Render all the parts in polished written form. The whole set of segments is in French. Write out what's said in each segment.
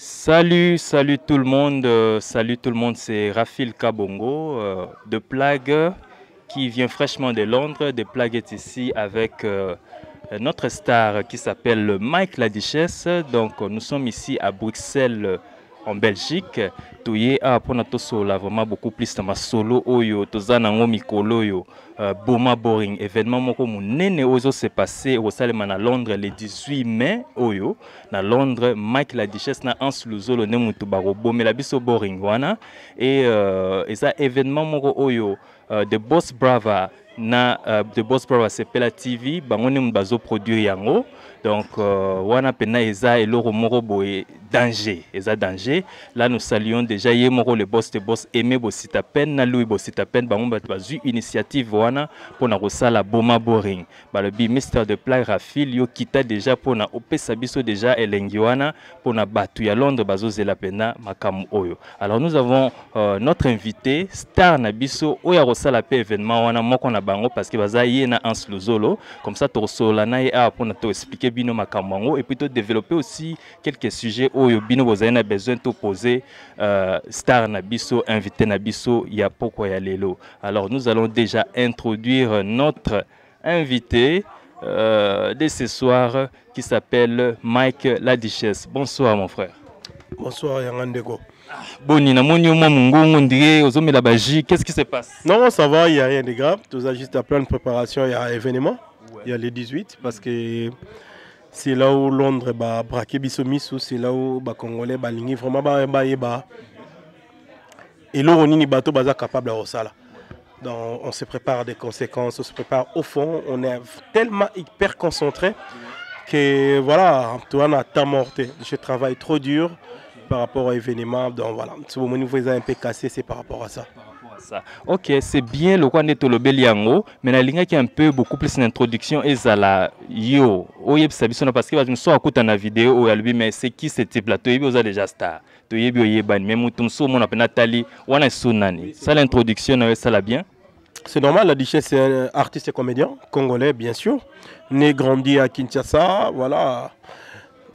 Salut tout le monde, c'est Rafil Kabongo de Plague qui vient fraîchement de Londres. De Plague est ici avec notre star qui s'appelle Mike La Duchesse. Donc nous sommes ici à Bruxelles en Belgique. Toye a pona to sola vraiment beaucoup plus dans ma solo oyo tozana ngo mikolo yo Boma Boring événement moko munene ozo se passé au Salema na Londres le 18 mai oyo na Londres. Mike La Duchesse na Hans Luzolo ne mutu barobo mais la biso Boring wana et ça événement moko oyo de Boss Brava na de Boss Brava c'est Pela TV bango ne mbazo produire yango. Donc wana pena eza eloro moko boye danger, eza danger. Là nous saluons déjà Yemoro le boss de boss Aimé Bossitapen na Louis Bossitapen bango bazu initiative wana pona kosala Boma Boring. Ba le bi Mr de Plague Rafil yo kita déjà pona opesa biso déjà elengi wana pona batu ya Londres bazozela pena makamu oyo. Alors nous avons notre invité star na biso oya kosala pe événement wana moko na bango parce que baza yena Hans Luzolo comme ça to sola na ya pona to expliquer bino makamu et puis to développer aussi quelques sujets oyo bino bozana besoin to poser star Nabiso, invité Nabiso, il y a pourquoi y a lelo. Alors nous allons déjà introduire notre invité de ce soir qui s'appelle Mike La Duchesse. Bonsoir mon frère. Bonsoir Yangandego. Boni, qu'est-ce qui se passe? Non, ça va, il n'y a rien de grave. Tout ça juste à plein de préparation, il y a un événement. Ouais. Il y a les 18 parce que c'est là où Londres va braquer Bissomiso, c'est là où les Congolais balingi vraiment et là on est bateau baza capable à ça. Donc on se prépare à des conséquences, on se prépare au fond, on est tellement hyper concentré que voilà, tu as un temps morté. Je travaille trop dur par rapport à l'événement, donc voilà, si vous voyez un peu cassé, c'est par rapport à ça. Ok, c'est bien le coin de Tolobeliango, mais la ligne qui est un peu beaucoup plus d'introduction et ça la yo. Oye biso parce que nous sommes à côté de la vidéo mais c'est qui ce type là? Tu es déjà star. Tu es bien mais mutum so mon appelle Nathalie, on est sonani. Ça l'introduction ça la bien. C'est normal, La Duchesse c'est un artiste et comédien congolais bien sûr, né grandi à Kinshasa, voilà.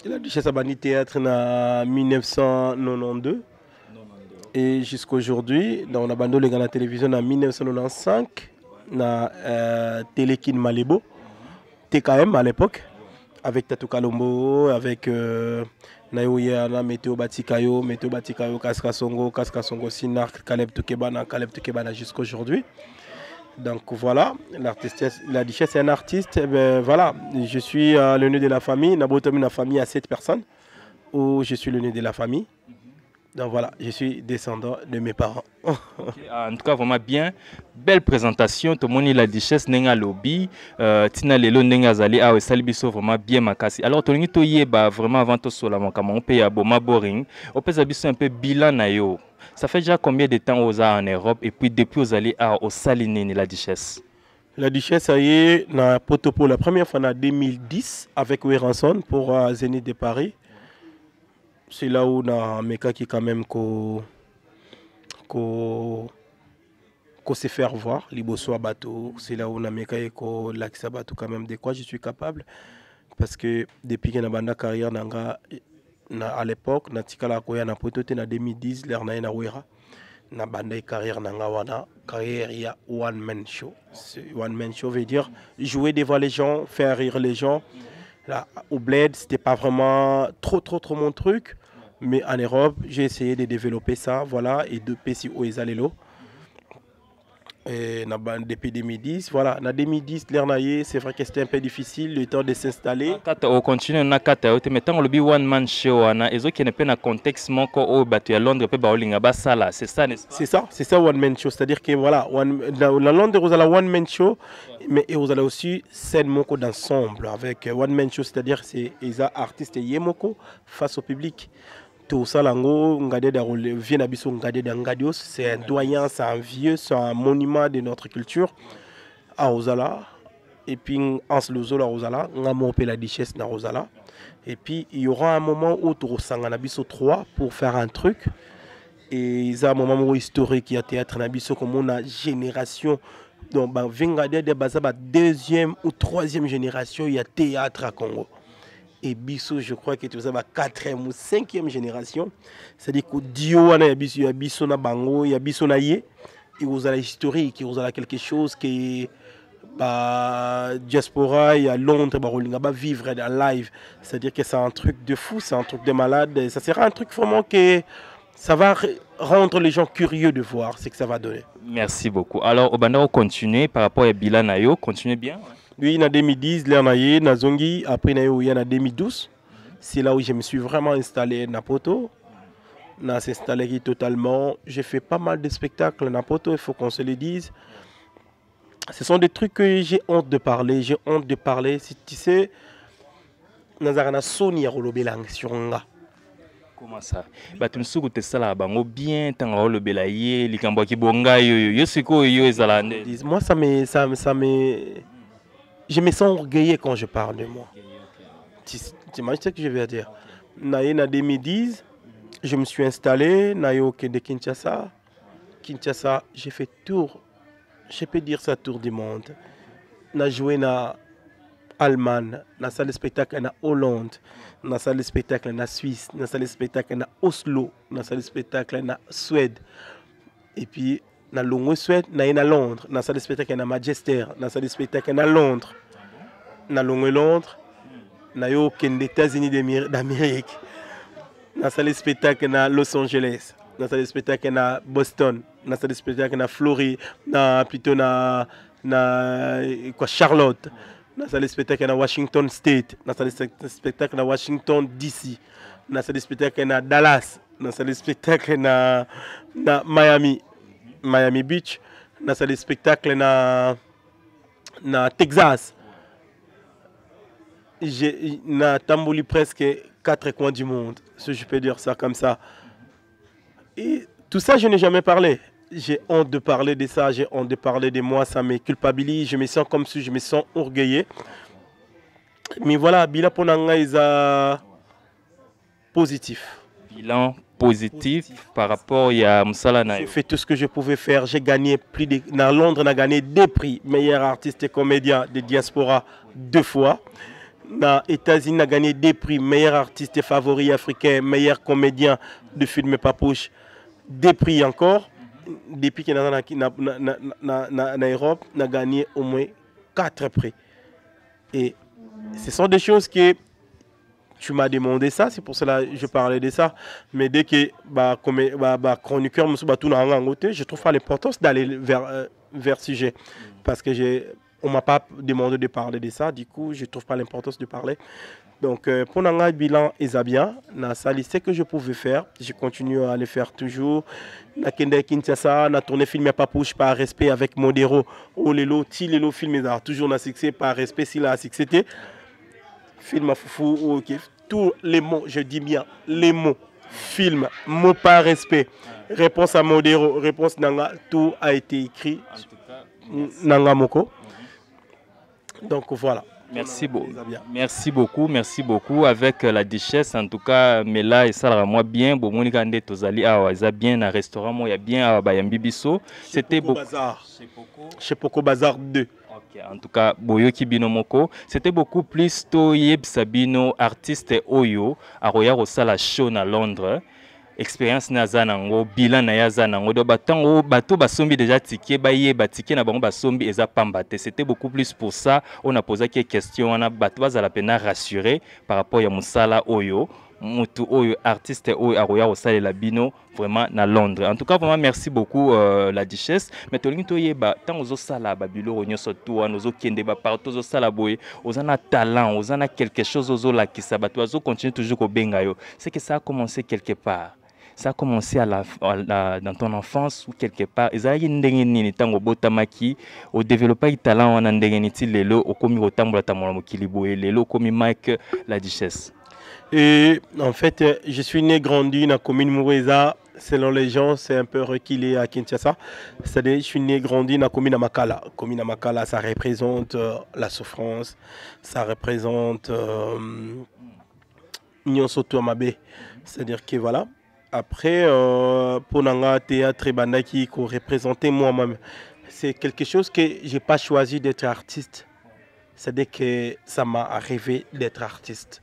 La Duchesse a banni théâtre en 1992. Et jusqu'à aujourd'hui, on a abandonné la télévision en 1995, na Télékin Malebo, TKM à l'époque, avec Tatou Kalombo, avec Nayoya, Météo Batikayo, Kaska Songo, Sinar, Kaleb Tukebana jusqu'à aujourd'hui. Donc voilà, la Duchesse est un artiste. Et ben, voilà, je suis le nœud de la famille. Nabotomi, une famille à 7 personnes, où je suis le nœud de la famille. Donc voilà, je suis descendant de mes parents. Okay, en tout cas, vraiment bien. Belle présentation. Tout le monde La Duchesse Nenga Lobby. Tina Lelo Nenga Zali. Ah, Salibiso vraiment bien makasi. Alors, tu as vraiment avant tout sur la manquement. On paye à Boma Boring. On peut un peu bilan na yo. Ça fait déjà combien de temps aux en Europe et puis depuis aux allés au Salinene La Duchesse? La Duchesse a eu na Potopo la première fois en 2010 avec Weranson pour Zénith de Paris. C'est là où on a Meka qui quand même qu'on se faire voir, Liboso bateau. C'est là où on a Meka et qu'on l'accès bateau quand même de quoi je suis capable. Parce que depuis que j'ai une carrière à l'époque, na tikala koya na potote na 2010, l'air na na wera. Na banda carrière nanga wana, carrière il y a one man show. One man show veut dire jouer devant les gens, faire rire les gens. Là, au Bled, c'était pas vraiment trop mon truc. Mais en Europe, j'ai essayé de développer ça, voilà, et de passer au Ezalelo. Et depuis 2010, voilà, en 2010, c'est vrai que c'était un peu difficile, le temps de s'installer. On continue na kata mais tant le one man show ana ezo qui n'est pas dans contexte moko au batu à Londres pe ba olinga ba sala, c'est ça one man show, c'est-à-dire que voilà, la Londres vous avez one man show mais vous avez aussi scène moko d'ensemble avec one man show, c'est-à-dire c'est les artistes yemoko face au public. Tout ça, c'est un doyen, c'est un vieux, c'est un monument de notre culture à Ozala. Et puis, Hans Luzolo à Ozala, La Duchesse à Ozala. Et puis, il y aura un moment où tu as Nabiso 3 pour faire un truc. Et il y a un moment historique, il y a théâtre Nabiso comme on a génération. Donc, deuxième ou troisième génération, il y a théâtre à Congo. et biso je crois que tu ça va 4e ou 5e génération, c'est-à-dire que dio wana ya biso na bango ya biso na ye et vous avez historique, vous avez quelque chose qui bah diaspora et à Londres bah vivre en live, c'est-à-dire que c'est un truc de fou, c'est un truc de malade, et ça sera un truc vraiment que ça va rendre les gens curieux de voir ce que ça va donner. Merci beaucoup. Alors, Obanda, on continue par rapport à Bilan Nayo, continuez bien. Oui, en 2010, là, on a Zongi, après, il y en a 2012. C'est là où je me suis vraiment installé à Napoto. On s'est installé totalement. J'ai fait pas mal de spectacles à Napoto, il faut qu'on se le dise. Ce sont des trucs que j'ai honte de parler. J'ai honte de parler. Si tu sais, Nazarana Sony a relobé sur nga. Comment ça? Tu sais que tu es là, bien, tu as relobé la yé, les cambois qui bonga, yo siko yo ezalande. Moi, je me sens orgueilleux quand je parle de moi. Tu imagines ce que je veux dire? En 2010, je me suis installé de Kinshasa. Kinshasa, j'ai fait tour, je peux dire ça, tour du monde. J'ai joué en Allemagne, dans la salle de spectacle en Hollande, dans la salle de spectacle en Suisse, dans la salle de spectacle en Oslo, dans la salle de spectacle en Suède. Et puis, dans la Suède, dans Londres, dans la salle de spectacle en Manchester, dans la salle de spectacle en Londres, dans Londres, dans les États-Unis d'Amérique, dans la salle de spectacle en Los Angeles, dans la salle de spectacle en Boston, dans la salle de spectacle en Floride, plutôt dans Charlotte, dans la salle de spectacle en Washington State, dans la salle de spectacle en Washington DC, dans la salle de spectacle en Dallas, dans la salle de spectacle en Miami Beach, dans la salle de spectacle en Texas. J'ai tambouli presque 4 coins du monde, si je peux dire ça comme ça. Et tout ça, je n'ai jamais parlé. J'ai honte de parler de ça, j'ai honte de parler de moi, ça me culpabilise, je me sens comme si je me sens orgueilleux. Mais voilà, bilan pour Nanga est positif. Bilan positif par rapport à Moussala Nayo. J'ai fait tout ce que je pouvais faire, j'ai gagné dans Londres, on a gagné 2 prix, meilleur artiste et comédien de diaspora 2 fois. Dans les États-Unis, on a gagné 2 prix, meilleur artiste favori africain, meilleur comédien de film Papouche, 2 prix encore. Depuis que en Europe, on a gagné au moins 4 prix. Et ce sont des choses que tu m'as demandé ça, c'est pour cela que je parlais de ça. Mais dès que chroniqueur, je trouve pas l'importance d'aller vers sujet. Parce que on ne m'a pas demandé de parler de ça, du coup, je ne trouve pas l'importance de parler. Donc, pour le bilan, c'est bien. Ce que je pouvais faire, je continue à le faire toujours. Na Kende Kinshasa, na tourné film Papouche par respect avec Modero. Oh, les films toujours na succès par respect s'il a succès. Film Foufou, ok. Tous les mots, je dis bien, les mots, film, mot par respect. Réponse à Modero, réponse Nanga, tout a été écrit. Nanga Moko. Donc voilà. Merci beaucoup. Merci beaucoup. Avec la duchesse, en tout cas, mais là, et ça, moi bien, bon, mon gars, tozali, ça bien, un restaurant, moi, il y a bien, Bayambibiso. C'était beaucoup. Chez Poco Bazar 2. Okay, en tout cas, Boyoki Binomoko, c'était beaucoup plus to Yeb Sabino, artiste Oyo, à Royal Sala Show à Londres. Expérience na zanango bilan na ya zanango do batango bato basombi déjà ticket baye ticket na bango basombi eza pambate. C'était beaucoup plus pour ça on a posé quelques questions on a bato bazala pena rassuré par rapport ya musala oyo mutu oyo artiste oyo aroya osala la bino vraiment na Londres. En tout cas vraiment merci beaucoup la duchesse mais tolingi to yeba tango zo sala ba biloko nyoso to wana zo kende ba partout zo sala boye ozana talent ozana quelque chose ozo la kisa bato zo continue toujours ko benga yo. C'est que ça a commencé quelque part. Ça a commencé dans ton enfance ou quelque part. Ils avaient une tango botamaki, au développer talent en andengeni lelo, au commis au tambour tamolo kilibo et lelo commis Mike la duchesse. Et en fait, je suis né grandi dans la commune Moureza. Selon les gens, c'est un peu reculé à Kinshasa. C'est-à-dire, je suis né grandi dans la commune Amakala. La commune Amakala, ça représente la souffrance, ça représente Nyon Soto Amabe. C'est-à-dire que voilà. Après, pour Nanga Théâtre et Bandaki, qui représentait moi-même, c'est quelque chose que je n'ai pas choisi d'être artiste. C'est-à-dire que ça m'a rêvé d'être artiste.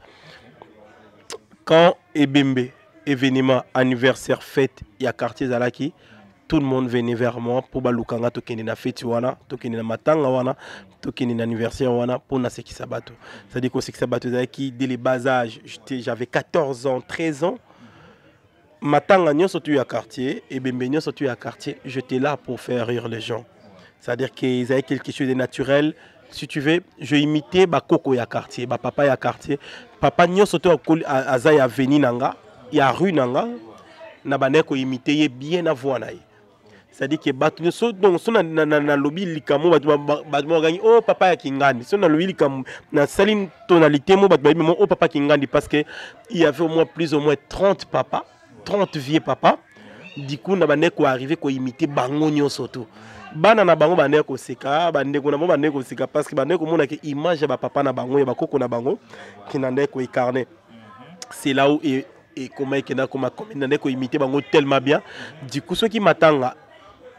Quand Ebembe, événement, anniversaire, fête, il y a quartier Zalaki, tout le monde venait vers moi pour balukanga tokende na fête wana, tokende na matanga wana, tokende na anniversaire wana pour na seki sabato. C'est-à-dire que seki sabato Zalaki dès les bas âges, j'avais 14 ans, 13 ans. Matanga nyoso tu à quartier et Ebembe nyoso tu à quartier, j'étais là pour faire rire les gens. C'est-à-dire qu'ils avaient quelque chose de naturel. Si tu veux, je imitais Bakoko ya quartier, papa ya quartier. Papa nyoso tu à Zaya veni nanga, ya rue nanga, na baneko imiter bien à voir naï. C'est-à-dire que batu nyoso donc son na lobby likamo batu gagné oh papa ya kingani. Son na lobby likamo na saline tonalité mo batu mo oh papa kingani parce que il y avait au moins plus ou moins 30 papas, 30 vieux papas. Du coup na baneko arrivé ko imiter bango nyoso tout. Bana na bango bandeko seka bandeko na bandeko seka parce que bandeko mona ke image ya papa na bango ya bakoko na bango qui n'andeko incarné. C'est là où et comment ekena comme ndeko imiter bango tellement bien. Du coup ceux qui m'attendent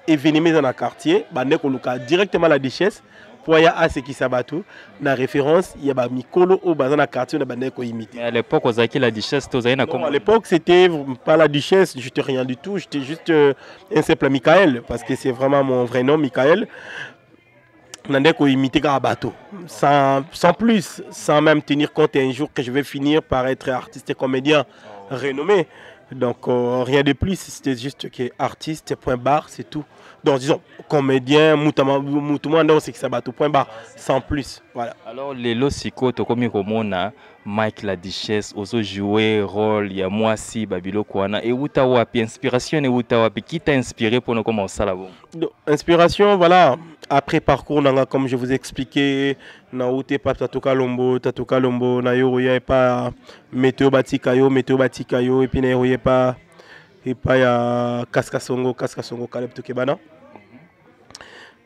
événement dans le quartier bandeko luka directement la Duchesse pour ya a ce qui s'abatou na référence il y a mikolo au bazana quartier na bandeko imiter. À l'époque aux aki la Duchesse tozaina comme à l'époque c'était pas la Duchesse, j'étais rien du tout, j'étais juste un simple Michael parce que c'est vraiment mon vrai nom Michael. Nandeko imiter Garabato sans plus, sans même tenir compte un jour que je vais finir par être artiste et comédien renommé. Donc rien de plus, c'était juste que artiste point barre, c'est tout. Donc disons comédien, moutouman non c'est que ça bateau point barre, sans plus. Voilà. Alors les losiko to comme komona Mike la Duchesse oso jouer rôle ya moi si babilo kwana et uta wapi inspiration et uta wapi qui t'a inspiré pour nous commencer là bon. Inspiration voilà après parcours nanga comme je vous ai expliqué na outé pa tatoka lombo na yo ya pas météo batikayo et puis na yo pas et pas ya kaskasongo Caleb Tokebana.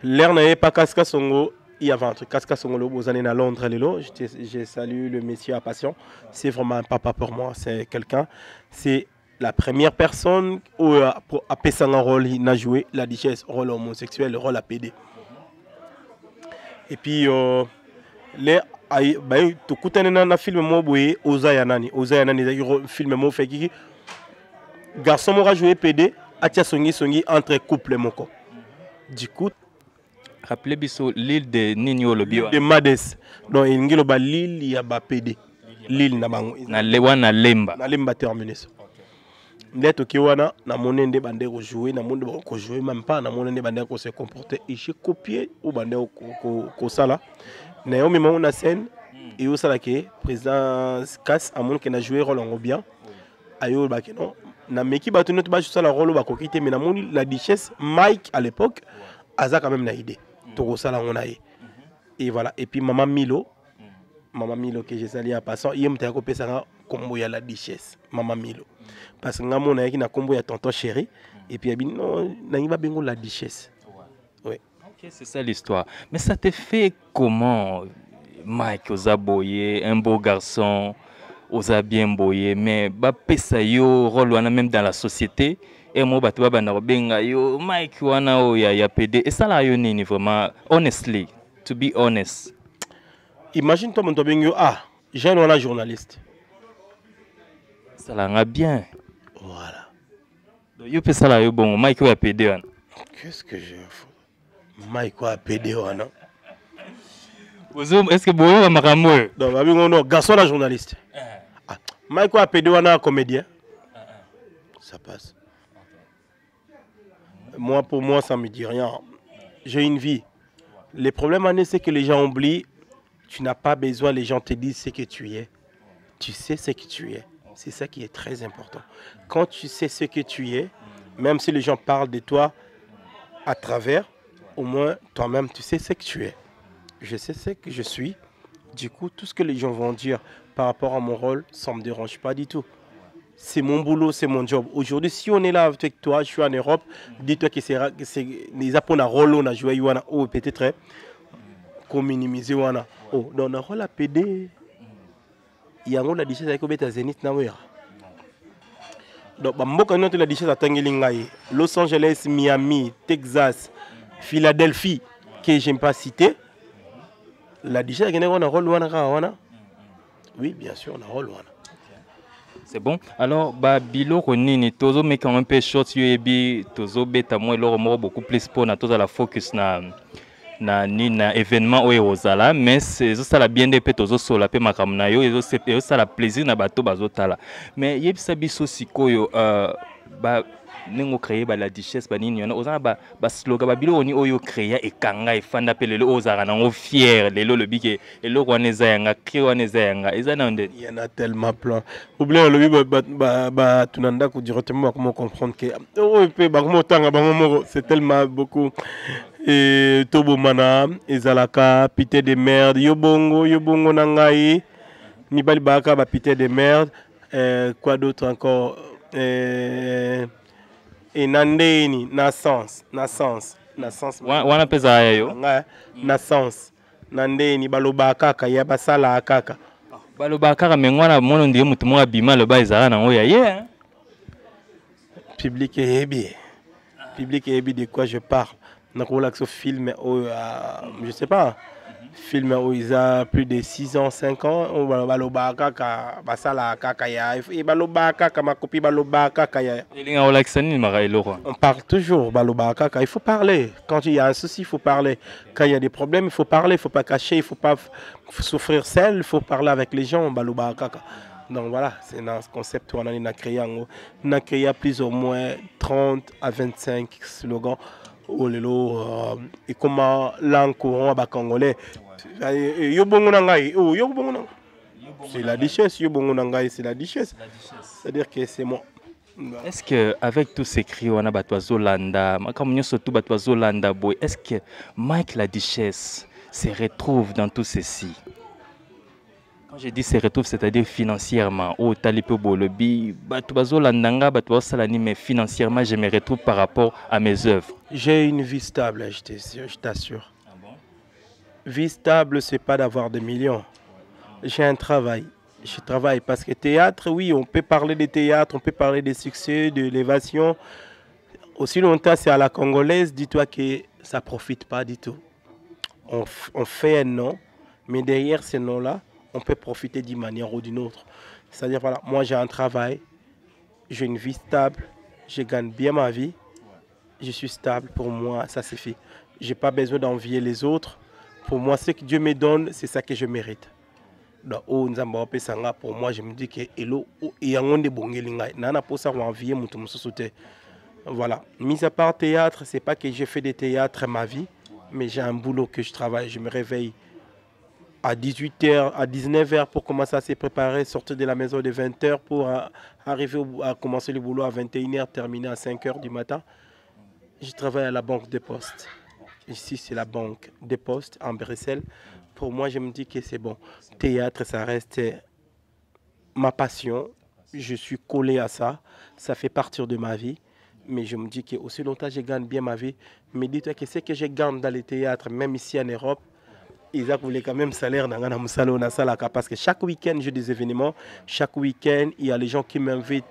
L'air n'a pas kaskasongo. Il y avait un truc, Kaskasongolo, aux années à Londres, je salue le monsieur à passion. C'est vraiment un papa pour moi, c'est quelqu'un. C'est la première personne où a passé un rôle, il a joué la Duchesse, rôle homosexuel, rôle à PD. Et puis, tout coup, il y a un film qui Ozayanani, film qui garçon m'a joué PD, a songi entre couple moko. Du coup, rappelez biso l'île de Nino Lobio de Mades donc il y a l'île ya ba PD l'île na bango na lewa na lemba terminus ndeto ki wana na monende bande ko jouer na monde ko jouer même pas na monende bande ko se comporter et j'ai copié ou bande ko sala na yo même on a scène et au sala ke président Cass a mon que na jouer rôle en bien ayo ba ke non na meki ba tout ba sala rôle ba ko kité mais na mon la Duchesse Mike à l'époque aza quand même na idée. Et voilà. Et puis maman Milo que j'ai sali à passant, il m'a coupé ça combo ya la Duchesse, maman Milo. Parce que mon a na combo ya tonton chéri et puis il non na bengo la Duchesse. Ouais. OK, c'est ça l'histoire. Mais ça te fait comment Mike Ozaboye, un beau garçon, Oza bien boyé mais ba pesa yo rôle wana même dans la société. Et moi, je suis Mike wana o ya PD. Et ça là, ni vraiment, honestly, to be honest. Imagine toi, mon tobengo, j'ai un journaliste. Ça là, bien. Voilà. Donc, yo pe ça là, yo bon, Mike ya PD. Qu'est-ce que j'ai fait? Mike ya PD wana. Est-ce que vous makamwe? Donc, non, garçon la journaliste. Mike ya PD wana comédien. Ça passe. Moi, pour moi, ça ne me dit rien. J'ai une vie. Le problème, c'est que les gens oublient. Tu n'as pas besoin, les gens te disent ce que tu es. Tu sais ce que tu es. C'est ça qui est très important. Quand tu sais ce que tu es, même si les gens parlent de toi à travers, au moins toi-même, tu sais ce que tu es. Je sais ce que je suis. Du coup, tout ce que les gens vont dire par rapport à mon rôle, ça ne me dérange pas du tout. C'est mon boulot, c'est mon job. Aujourd'hui, si on est là avec toi, je suis en Europe, dis-toi que c'est les Japonais rôle on a joué wana oh peut-être qu'on minimise wana oh dans le rôle à PD. Il y a un la Duchesse avec Obeta Zenith na wera. Donc mboka notre la Duchesse atangeli ngai Los Angeles, Miami, Texas, Philadelphie que j'aime pas citer. La duchesse on a rôle wana. Oui, bien sûr, on a rôle wana. C'est bon. Alors, bah, biloko nini, tozo mais quand un peu short, yebi, tozo beta moi, loro moro beaucoup plus pour na toza la focus na événement oyo ozala, mais c'est ça la bien des pe tozo sola pe makamna yo, et ça la plaisir na bato bazotala. Mais yebisa biso sikoyo, bah, nengo créer ba la duchesse ba nini yona ozana ba slogan ba bilo oni oyo créer e kanga e fanda pe lelo ozara nango fier lelo le bike elo kwaneza yanga kri waneza yanga ezana onde il y en a tellement plein oubliez le bi ba tunanda ko directement comment comprendre que oh pe ba mo tanga ba mo c'est tellement beaucoup et tobo mana ezalaka pité de merde yo bongo nangai ni bali baka ba pité de merde quoi d'autre encore et nandeni naissance wana pesa yo naissance nandeni baloba kaka ya basala kaka baloba kaka mengwana mono ndiye mutu mo abima lo ba ezala nango ya ye public ebi de quoi je parle nakola que film je sais pas film où il a plus de 6 ans 5 ans on baloba kaka basala kaka ya e baloba kaka ma copie baloba kaka ya elinga olaxani mara eloko on parle toujours baloba kaka il faut parler quand il y a un souci il faut parler quand il y a des problèmes il faut parler il faut pas cacher il faut pas souffrir seul il faut parler avec les gens baloba kaka. Donc voilà, c'est dans ce concept où on a créé plus ou moins 30 à 25 slogans. Oh lelo et comment l'encourant à congolais c'est la duchesse c'est la duchesse c'est-à-dire que c'est moi. Est-ce que avec tous ces cris on a batwazo landa comme surtout batwazo landa boy est-ce que Mike la duchesse se retrouve dans tout ceci? Quand je dis se retrouve, c'est-à-dire financièrement. Oh, talipo bolobi, batwazo landanga, batwazo salani, mais financièrement, je me retrouve par rapport à mes œuvres. J'ai une vie stable, je t'assure. Ah bon? Vie stable, c'est pas d'avoir des millions. J'ai un travail. Je travaille parce que théâtre, oui, on peut parler de théâtre, on peut parler des succès, de l'évasion. Aussi longtemps, c'est à la congolaise, dis-toi que ça ne profite pas du tout. On fait un nom, mais derrière ce nom-là, on peut profiter d'une manière ou d'une autre. C'est-à-dire, voilà, moi j'ai un travail, j'ai une vie stable, je gagne bien ma vie, je suis stable, pour moi, ça suffit. Je n'ai pas besoin d'envier les autres. Pour moi, ce que Dieu me donne, c'est ça que je mérite. Donc, pour moi, je me dis que voilà. Mis à part théâtre, c'est pas que j'ai fait des théâtres ma vie, mais j'ai un boulot que je travaille. Je me réveille à 18h, à 19h pour commencer à se préparer, sortir de la maison de 20h pour arriver à commencer le boulot à 21h, terminer à 5h du matin. Je travaille à la Banque des Postes. Ici, c'est la Banque des Postes en Bruxelles. Pour moi, je me dis que c'est bon. Théâtre, ça reste ma passion. Je suis collé à ça. Ça fait partie de ma vie. Mais je me dis que aussi longtemps je gagne bien ma vie. Mais dis-toi que ce que je gagne dans les théâtres, même ici en Europe, Isaac voulait quand même salaire parce que chaque week-end j'ai des événements, chaque week-end il y a les gens qui m'invitent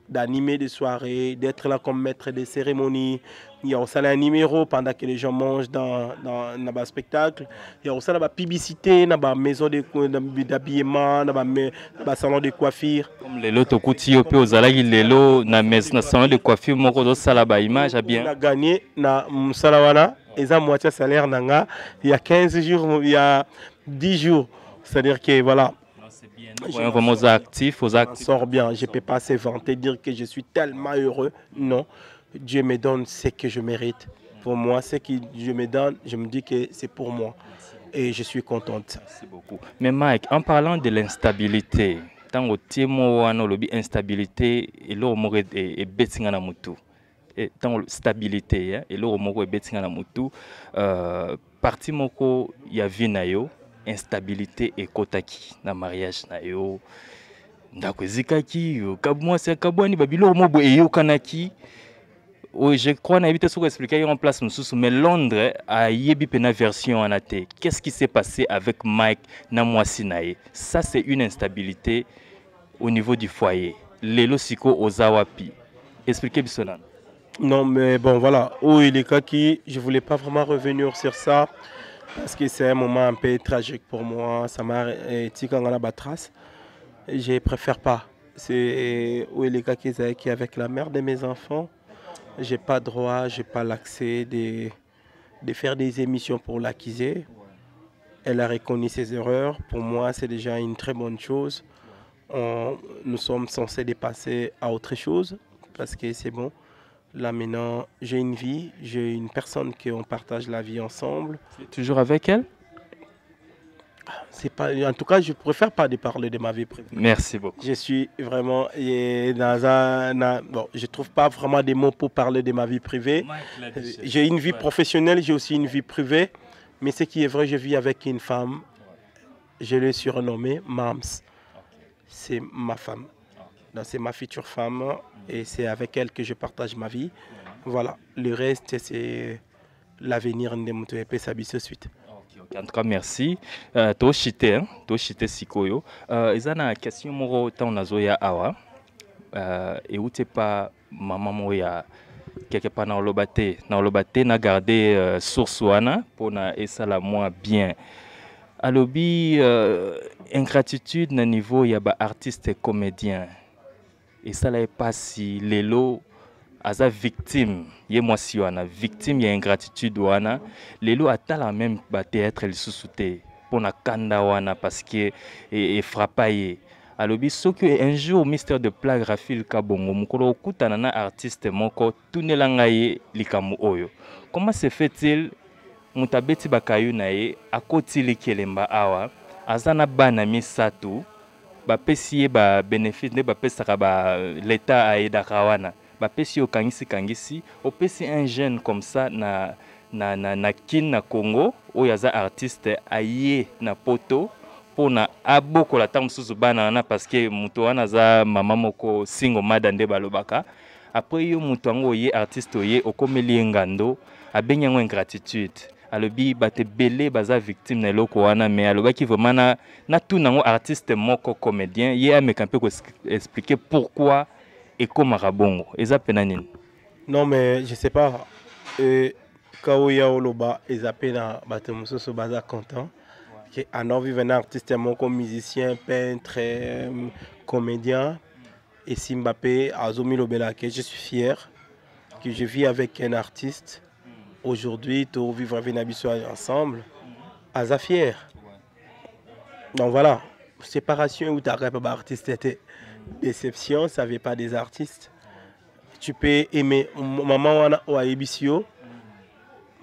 d'animer des soirées, d'être là comme maître des cérémonies. Il y a aussi un numéro pendant que les gens mangent dans un spectacle. Il y a aussi la publicité, dans la maison d'habillement, dans le salon de coiffure. Comme les lots au peu aux alagi les lots dans le salon de coiffure, mon gros salaba image a bien. On a gagné dans Salawana. Et ça, moitié salaire nanga. Il y a 15 jours, il y a 10 jours. C'est-à-dire que voilà. C'est bien. Vraiment aux actifs, sort bien. Je ne peux pas se vanter, dire que je suis tellement heureux. Non. Dieu me donne ce que je mérite. Pour moi, ce que Dieu me donne, je me dis que c'est pour moi. Et je suis contente. Merci beaucoup. Mais Mike, en parlant de l'instabilité, tant que tu es instabilité, et l'homme est bêtise à mutu. Dans la stabilité et le moko ebetinga na mutu parti moko ya vie na yo instabilité ekotaki na mariage na yo ndako ezikaki kabwa c'est kabwani babilo mobo eyokanaki je crois na ebite soko expliquer en place mususu mais Londres a yebi pena version anate. Qu'est-ce qui s'est passé avec Mike na mwasi na ye? Ça c'est une instabilité au niveau du foyer. Lelo siko ozawapi. Expliquez bisonan. Non, mais bon, voilà. Oh, il est kaki. Je ne voulais pas vraiment revenir sur ça. parce que c'est un moment un peu tragique pour moi. Ça m'a été quand on a la trace. Je préfère pas. C'est où les gars qui est avec la mère de mes enfants. J'ai pas droit, j'ai pas l'accès de faire des émissions pour l'accuser. Elle a reconnu ses erreurs. Pour moi, c'est déjà une très bonne chose. Nous sommes censés dépasser à autre chose parce que c'est bon. Là maintenant, j'ai une vie, j'ai une personne qu'on partage la vie ensemble. Toujours avec elle? C'est pas, en tout cas, je préfère pas de parler de ma vie privée. Merci beaucoup. Je suis vraiment bon, je trouve pas vraiment des mots pour parler de ma vie privée. J'ai une vie professionnelle, j'ai aussi une vie privée. Mais ce qui est vrai, je vis avec une femme. Je l'ai surnommée Mams. C'est ma femme. C'est ma future femme et c'est avec elle que je partage ma vie. Voilà, le reste, c'est l'avenir de mon suite. En tout cas, merci. To chite sikoyo. Izana question moro ta onazoya awa. Et où t'es pas maman moya quelque part na olobate na garder source wana pour na esala moi bien. Alobi ingratitude na niveau ya ba artiste et comédien. Et ça là pas si lelo aza victime ye mwasi wana victime ya ingratitude wana lelo atala même ba théâtre lisusu te pona kanda wana parce que e frappa ye alobi soki un jour Mystère de Plague Rafil Kabongo mukolo okutana na artiste moko tunelanga ye likambo oyo comment se fait-il mutabeti bakayu na ye akoti likelemba awa azana bana misato bapesi ye ba bénéfice ne bapesaka ba l'état aidaka wana bapesi yo kangisi opesi un jeune comme ça na kin na Congo oyo aza artiste aye na poto pona abokola ta mosusu bana wana parce que muto wana aza mama moko single mother nde balobaka après yo muto yango oye artiste oye okomeli ngando abengi yango ingratitude alobi bate belé baza victime na eloko wana mais alobaki vraiment na tout nango artiste moko comédien ye ameka mpe ko expliquer pourquoi et comment rabongo eza pena nini. Non mais je sais pas kaoya oloba eza pena bato mosusu baza content que alors vivant artiste moko musicien peintre comédien et Simbappé Azomi Lobela que je suis fier que je vis avec un artiste. Aujourd'hui, tu vivre avec Nabiso ensemble, à Zafier. Donc voilà, séparation où tu as pas artiste était déception, ça ne veut pas des artistes. Tu peux aimer maman ou Aibisio,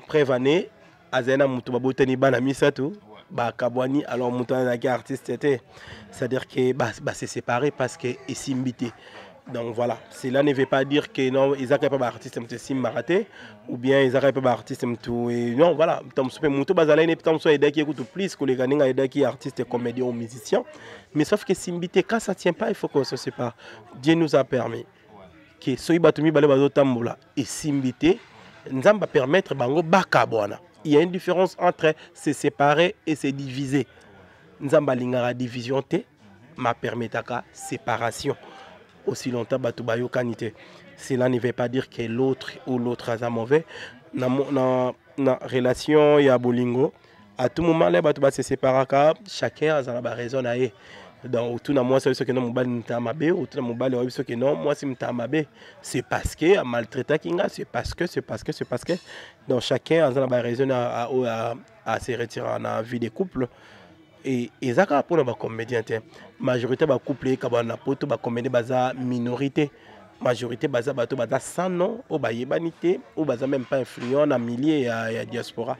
prévané, Azena Moutouabotani Banamisato, Bakabwani, alors Moutana artiste était. C'est-à-dire que c'est séparé parce que est simbité. Donc voilà, cela ne veut pas dire que non, ils n'ont pas d'artiste sim maraté ou bien ils n'ont pas d'artiste tout et non voilà, tant que muto bazala ne tant soit qui écoute plus que les gagnants et qui artistes comédiens ou musiciens, mais sauf que simbité quand ça tient pas, il faut qu'on se sépare. Dieu nous a permis que soy batumi balé bazo tambola et simbité nzamba permettre bango bakabwana. Il y a une différence entre se séparer et se diviser. Nzamba lingara division te m'a permettra séparation. Aussi longtemps batubayo kanité. Cela ne veut pas dire que l'autre ou l'autre est mauvais. Dans la relation il y a bolingo. À tout moment les batuba se séparent chacun a sa raison à eux. Donc tout na moi c'est ce que non mobile n'tamabe ou tout na mobile c'est ce que non moi c'est m'tamabe. C'est parce que a maltraité kinga, c'est parce que donc chacun a sa raison à se retirer dans la vie des couples. Et ça pour les comédiens majorité ba couple ka ba na poto ba comédien baza minorité majorité baza bato baza sans nom au ba yebanité ou baza même pas influent na milieu ya diaspora.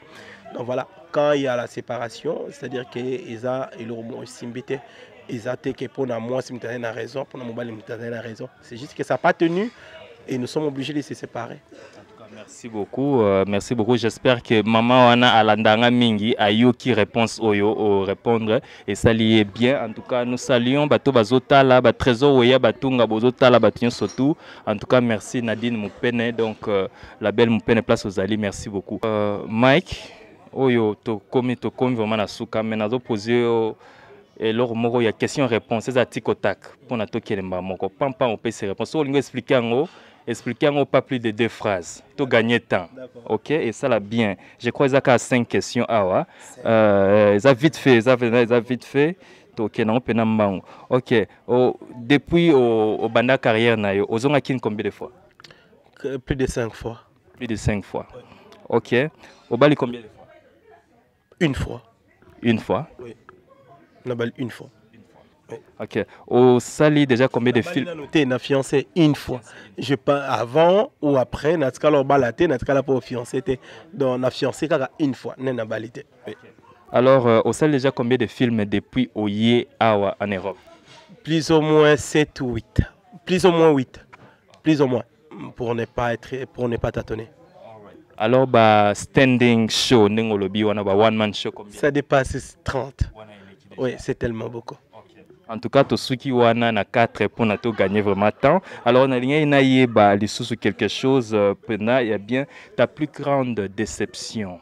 Donc voilà, quand il y a la séparation, c'est-à-dire que ils et le mot simbité ils a que pour moi si m'tana raison pour moi m'tana raison. C'est juste que ça n'a pas tenu et nous sommes obligés de se séparer. Merci beaucoup, merci beaucoup. J'espère que maman wana alandanga mingi ayoki réponse oyo au répondre et ça lié bien. En tout cas, nous saluons bato bazotala ba trésor oya batunga bozotala batunyo surtout. En tout cas, merci Nadine Moupene donc la belle Moupene place aux alliés. Merci beaucoup. Mike oyo to komi vraiment na suka mais nazo poser et leur moko ya question réponse ça tic au tac pour na to kelemba moko pam on peut se répondre. So lingo expliquer ngo Expliquez-moi pas plus de 2 phrases. Tu gagnes temps. OK? Et ça là bien. Je crois qu'il y a 5 questions. Ah ouais. Ça vite fait. Ça vite fait. Ok, non, ok. Depuis au banda carrière, vous avez combien de fois? Plus de 5 fois. Plus de 5 fois. Ok. Au bali combien de fois? Une fois. Une fois? Oui. On a une fois. Oui. Ok. Au sali déjà combien de films? On a fiancé une fois. Je pas avant ou après, on a balaté, on a pas fiancé. Donc on a fiancé une fois. On a balité. Oui. Alors, au sali déjà combien de films depuis Oye Awa en Europe? Plus ou moins 7 ou 8. Plus ou moins 8. Plus ou moins. Pour ne pas tâtonner. Alors, standing show, one man show combien? Ça dépasse 30. Oui, c'est tellement beaucoup. En tout cas, tout ce qui wana na 4 pour na gagner vraiment temps. Alors, on a les sous quelque chose, il y a bien ta plus grande déception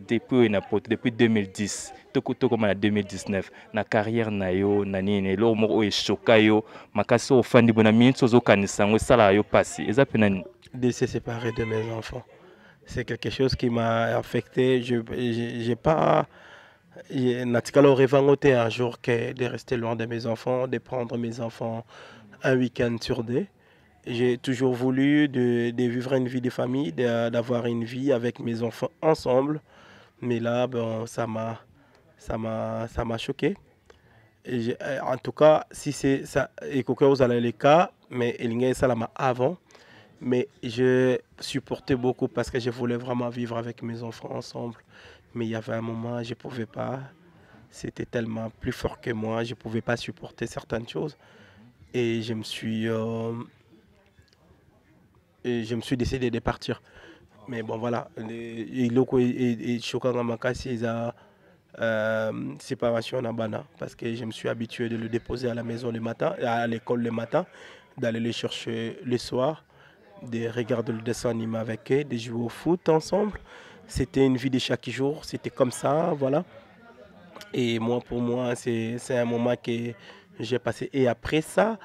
depuis 2010. Tout comme en 2019 na carrière na yo na nini lo mo e choka yo makaso ofandi bona minso zo kanisa ngo sala yo passé eza penani de se séparer de mes enfants. C'est quelque chose qui m'a affecté. J'ai pas Natikalo rêvangoté un jour de rester loin de mes enfants, de prendre mes enfants un week-end sur 2. J'ai toujours voulu de vivre une vie de famille, d'avoir une vie avec mes enfants ensemble. Mais là, bon, ça m'a choqué. En tout cas, si c'est ça, et que vous allez les cas, mais il y a ça là avant. Mais je supportais beaucoup parce que je voulais vraiment vivre avec mes enfants ensemble. Mais il y avait un moment, je ne pouvais pas. C'était tellement plus fort que moi, je ne pouvais pas supporter certaines choses. Et je me suis décidé de partir. Mais bon, voilà. Séparation en Bana parce que je me suis habitué de le déposer à la maison le matin, à l'école le matin, d'aller le chercher le soir, de regarder le dessin animé avec eux, de jouer au foot ensemble. C'était une vie de chaque jour, c'était comme ça, voilà. Et pour moi, c'est un moment que j'ai passé. Et après ça,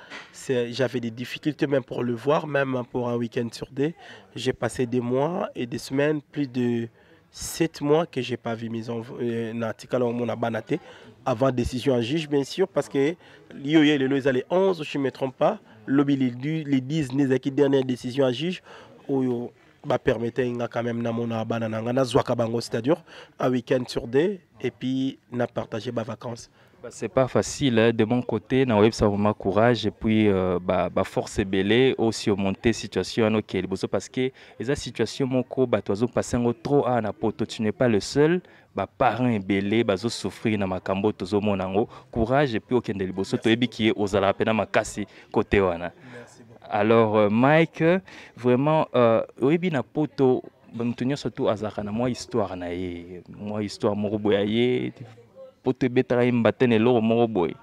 j'avais des difficultés même pour le voir, même pour un week-end sur 2. J'ai passé des mois et des semaines, plus de 7 mois que je n'ai pas vu mes enfants. Avant décision en juge, bien sûr, parce que les 11, je ne me trompe pas, les 10 dernières décisions à juge, où permettait quand même c'est-à-dire un week-end sur 2 et puis n'a partagé ma vacances. C'est pas facile hein. De mon côté, na web ça vraiment courage et puis force belé aussi monter situation OK parce que les situation moko tozo passer trop à na poto tu n'es pas le seul parents belé bazo souffrir na makambo tozo monango courage et puis okende liboso to yebi ki ozala pena makasi côté wana. Alors Mike vraiment oyebi na poto bantunyo surtout azaka na moi histoire na ye moi histoire moko boyaye poto betara imbatene lo moko boy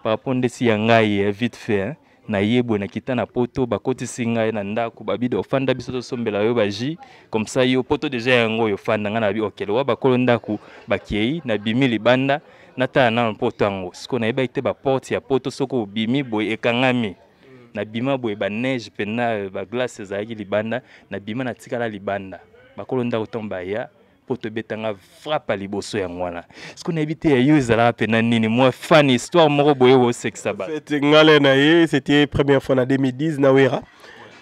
par rapport ndesi ya ngai vite fait na yebo na kita na poto bakoti singa na ndako babide ofanda biso to sombela yo baji comme ça yo poto déjà yango yo fanda ngana bi okelo wa bakolo ndako bakei na bimi libanda nata na poto yango siko na yeba ite ba porte ya poto soko bimi boy ekangami na bima boy ba neige pena ba glace zaaki libanda na bima na tikala libanda bakolo ndako tomba ya poto betanga frappe liboso ya ngwana siko na ebite yo ezala pena nini moi fan histoire moko boye wo sexa ba c'était ngale na ye c'était première fois en 2010 na Wera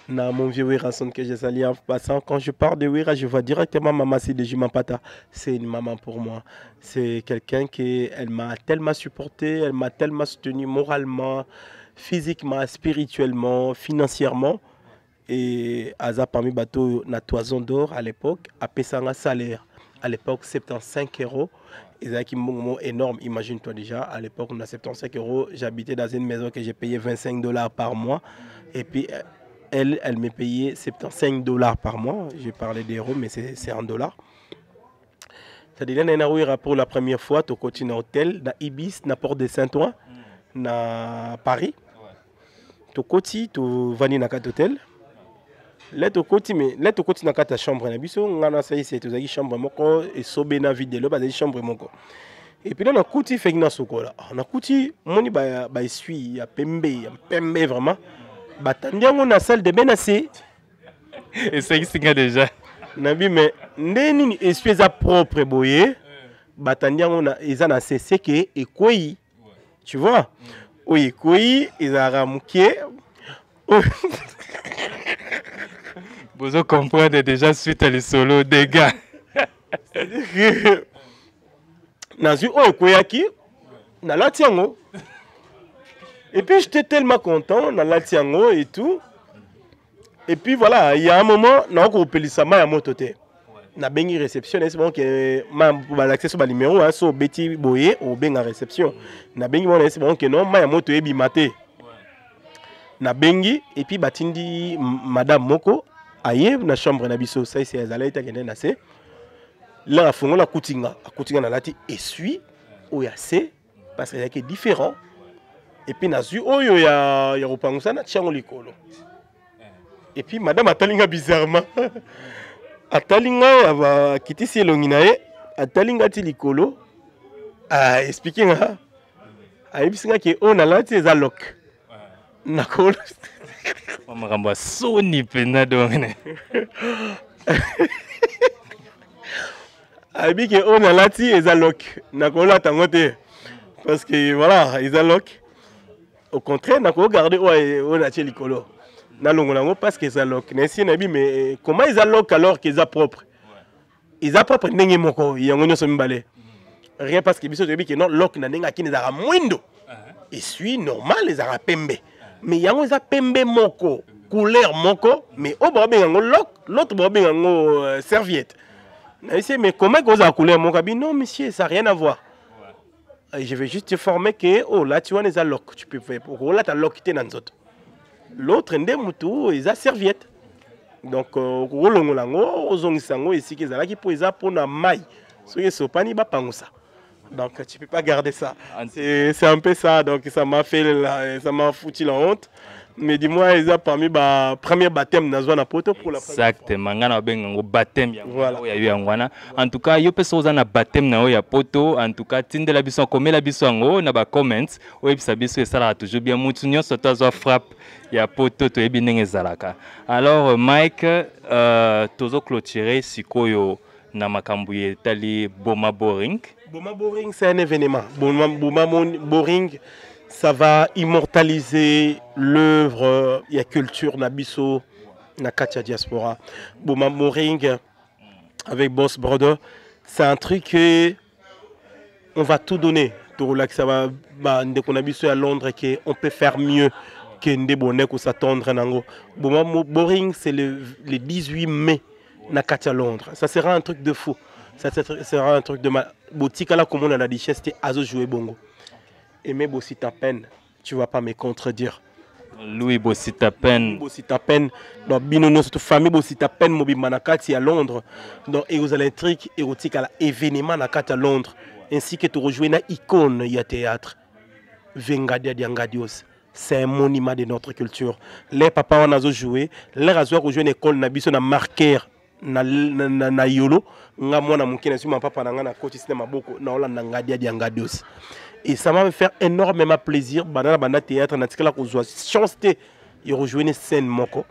na mon vieux Wera son que j'ai sali en passant quand je pars de Wera je vois directement maman c'est de Jumampata c'est une maman pour moi c'est quelqu'un qui elle m'a tellement supporté elle m'a tellement soutenu moralement physiquement spirituellement financièrement et Aza parmi bateau na Toison d'Or à l'époque a payé un salaire à l'époque 75 €. Et c'est un moment énorme, imagine-toi déjà. À l'époque, on a 75 €. J'habitais dans une maison que j'ai payé 25 $ par mois. Et puis, elle me payait 75 $ par mois. J'ai parlé d'euros, mais c'est en dollars. C'est-à-dire que pour la première fois, tu continues à l'hôtel, dans Ibis, dans Port de Saint-Ouen, dans Paris. Tu continues, tu vas dans un hôtel. Là tu continues dans ta chambre na biso ngana ça c'est tu chambre moko et sobe na vide lo ba chambre moko et puis là on a fait na sokola on a moni ba essuie ya pembe vraiment batandi yango na salle de bain na se. Et c'est qui déjà. Nabi mais ndeni espèce propre boye. Batandi yango na eza na se c'est que ekoi. Tu vois? Oui, ekoi ezara mukie. Vous comprenez déjà suite à les solos des gars. Nazu o ekoyaki na latiango. Et puis j'étais tellement content na latiango et tout. Et puis voilà, il y a un moment na ko pelisama ya moto te. Na bengi réception, c'est bon que ma l'accès sur le numéro hein so beti boye au benga réception. Na bengi bon c'est bon que non ma ya moto ebi maté. Na bengi et puis batindi madame moko aye na chambre na biso ça c'est ezala ita kende na se. Là, il la kutinga na lati essuie ou ya se parce qu'il y a que différent. Et puis nazu oyo ya ropangusa na tiango likolo. Et puis madame atalinga bizarrement. Atalinga va kiti si elonginae, atalinga ti likolo. Ah expliquer nga. Ayibisinga ke on a lati eza lock. Nakolo. Makambo soni pena dongene. Abi que on a lati eza lock nakola tangote parce que voilà eza lock au contraire nako garder on a likolo na longo parce que eza lock nesi nabi mais comment eza lock alors que eza propre ndenge moko yango nyoso mbale rien parce que biso tobi que non lock na ndenge kini za mwindo et suis normal eza pembe mais yango eza pembe moko couleur moko mais au ba bengo lock l'autre ba bengo serviette. Mais comment vous avez coulé mon cabine? Non, monsieur, ça n'a rien à voir. Ouais. Je vais juste te former que, oh là, tu vois, les allocs. Tu peux faire pour là, tu as loqué dans l'autre. L'autre, ils ont serviette. Donc, ici, ils ont pour la maille. Donc, tu ne peux pas garder ça. C'est un peu ça. Donc, ça m'a foutu la honte. Mais dis-moi, ils ont parmi le premier baptême dans la poto pour la exactement. Exactement. Baptême. Voilà. En tout cas, il y a des choses dans baptême dans la poto. En tout cas, tinde la biso comme la biso ngo na ba comments. Oui, ça biso ça là toujours bien. Mutunyo surtout ça frappe. Il y a poto to ebi ndenge zalaka. Alors Mike, tozo clôturer sikoyo na makambu yetali Boma Boring. Boma Boring, c'est un événement. Boma Boring. Ça va immortaliser l'œuvre et la culture Nabiso, Nakatia Diaspora. Boma Boring avec Boss Brother, c'est un truc que on va tout donner. Pour là que ça va, Nabiso à Londres, qu'on peut faire mieux que Ndebonne ou s'attendre. Boma Boring, c'est le 18 mai, Nakatia Londres. Ça sera un truc de fou. Ça sera un truc de mal. Boutique là, comme on a la richesse, c'était Azo jouer bongo. Aimé Bossita Pen, tu ne vas pas me contredire. Louis Bossita Pen. Bossita Pen, donc binono cette famille Bossita Pen mobi manakati à Londres. Donc et vous allez l'intrigue érotique à l'événement nakati à Londres, ainsi que tu rejoins une icône il y a théâtre. Vengadia Diangadios. C'est un monument de notre culture. Les papas on a joué, les rasoirs rejoint une école nabiso na marqueur na yolo, nga mwana mukina sur ma papa na coach cinéma beaucoup na Hollande Ngadia Diangadios. Et ça m'a fait énormément plaisir. Bana théâtre, on a chance de rejoindre scène moko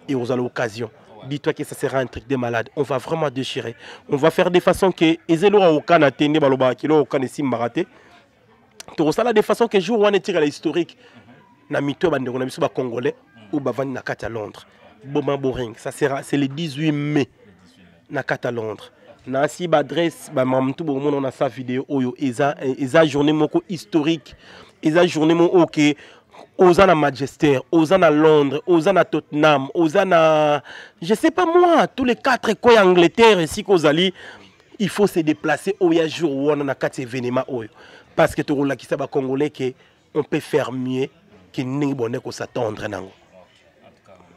et vous avez l'occasion. Dis-toi que ça sera un truc de malade. On va vraiment déchirer. On va faire de façon que ezelo aucun atteindre baloba kilo aucun sim baraté. Tout ça là de façon que jour on est tiré à l'historique. Na mito bande on a biso ba congolais ou ba vani na kata Londres. Boma Boring, ça sera c'est le 18 mai na kata Londres. Nasi badresse ba mamtou bo on a sa vidéo oyo eza journée moko historique eza journée moko OK ozana Manchester ozana Londres ozana Tottenham ozana je sais pas moi tous les 4 coins Angleterre ici qu'ozali il faut se déplacer au ya jour où on a 4 événements oyo parce que to rola ki sa ba congolais que on peut faire mieux que ningi bonne ko s'attendre nango.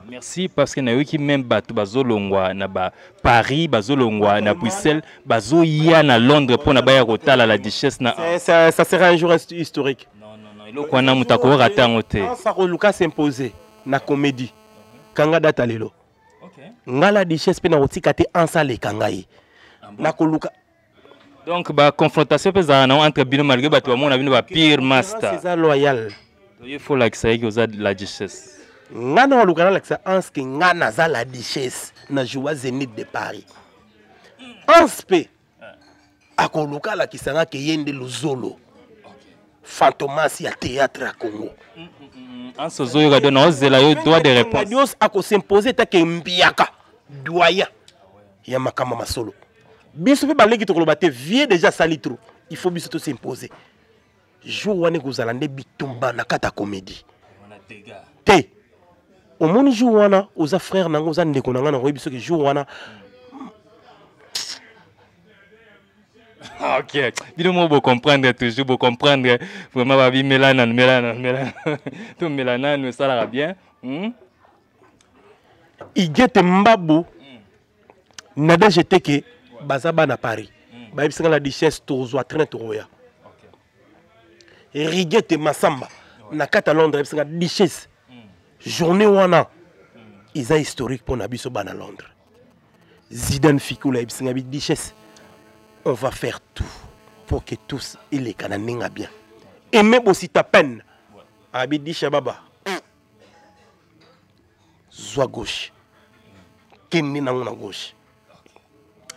Merci parce que na wiki même bato bazolongwa na ba Paris bazolongwa na Bruxelles bazoya na Londres pour na ba ya kotala la duchesse na ça sera un jour historique. Non iloko na mutako ratango te. Ça Lucas s'imposer na comédie. Kanga data lelo. OK. Ngala duchesse pe na otika te ansale kangai. Na koluka. Donc ba confrontation pesa na entre bino malgré bato ba mona bino ba pire master. C'est ça loyal. Il faut like ça que vous avez la duchesse. ngana wa lukana lakisa anske ngana za la duchesse na joie Zénith de Paris anspe akoluka la kisanga ke yende luzolo fantomasi ya théâtre à Congo en ce jour il donne ozela yo droit de réponse Dios ako s'imposer ta ke mbiaka doyen ya makama masolo biso pe baleki to koloba te vie déjà sali trop il faut biso to s'imposer jour wane kozala nde bitumba na kata comédie te omoni jour wana oza frère nango oza ndeko nanga na koyebi soki jour wana ok bino mo bo comprendre toujours bo comprendre vraiment ba bi melana tout melana nous ça la bien igete mbabo nada jete ke bazaba na Paris ba bisinga la duchesse tozwa train toroya rigete masamba na kata Londres bisinga duchesse journée wana isa historique pour na biso bana Londres Zidane Fikula bisinga bi duchesse on va faire tout pour que tous il les cananenga bien et même aussi ta peine abidi shababa soit gauche kenni na gauche